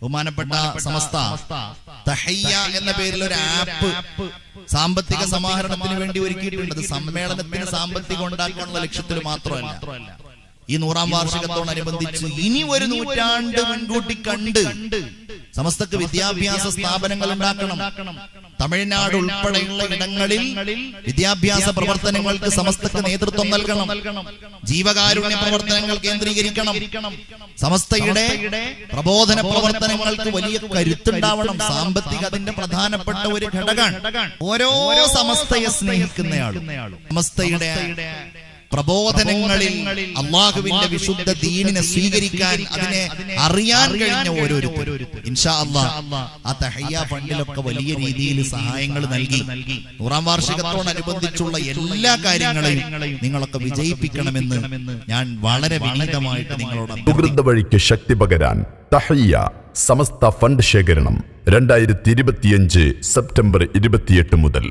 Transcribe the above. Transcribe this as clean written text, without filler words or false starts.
ബഹുമാനപ്പെട്ട സമസ്ത തഹയ്യ എന്ന പേരിൽ ഒരു ആപ്പ് സാമ്പത്തിക സമാഹരണത്തിന് വേണ്ടി ഒരുക്കിയിട്ടുണ്ട്. സമ്മേളനത്തിന് സാമ്പത്തികം ഉണ്ടാക്കാനുള്ള ലക്ഷ്യത്തിൽ മാത്രമല്ല, ഈ 100ാം വാർഷികത്തോടനുബന്ധിച്ച് ഇനി ഒരു നൂറ്റാണ്ട് മുൻകൂട്ടി കണ്ട് സമസ്തക്ക് വിദ്യാഭ്യാസ സ്ഥാപനങ്ങൾ ഉണ്ടാക്കണം. തമിഴ്നാട് ഉൾപ്പെടെയുള്ള ഇടങ്ങളിൽ വിദ്യാഭ്യാസ പ്രവർത്തനങ്ങൾക്ക് സമസ്തക്ക് നേതൃത്വം നൽകണം. ജീവകാരുണ്യ പ്രവർത്തനങ്ങൾ കേന്ദ്രീകരിക്കണം. സമസ്തയുടെ പ്രബോധന പ്രവർത്തനങ്ങൾക്ക് വലിയ കരുത്തുണ്ടാവണം. സാമ്പത്തിക അതിന്റെ പ്രധാനപ്പെട്ട ഒരു ഘടകമാണ്. ഓരോ സമസ്തയെ സ്നേഹിക്കുന്നയാളും സമസ്തയുടെ പ്രബോധനങ്ങളിൽ അള്ളാഹുവിന്റെ വിശുദ്ധ ദീനിനെ സ്വീകരിക്കാൻ, അതിനെ അറിയാൻ കഴിഞ്ഞ ഓരോരുത്തരും ഇൻഷാ അല്ലാഹ് ആ തഹയ്യ ഫണ്ടിലൊക്കെ വലിയ രീതിയിൽ സഹായങ്ങൾ നൽകി 100ാം വാർഷികത്തോടനുബന്ധിച്ചുള്ള എല്ലാ കാര്യങ്ങളെയും നിങ്ങളൊക്കെ വിജയിപ്പിക്കണമെന്ന് ഞാൻ വളരെ വിനീതമായിട്ട് നിങ്ങളോട് സുഹൃത്ത് വഴിക്ക് ശക്തി പകരാൻ തഹയ്യ സമസ്ത ഫണ്ട് ശേഖരണം 2025 സെപ്റ്റംബർ 28 മുതൽ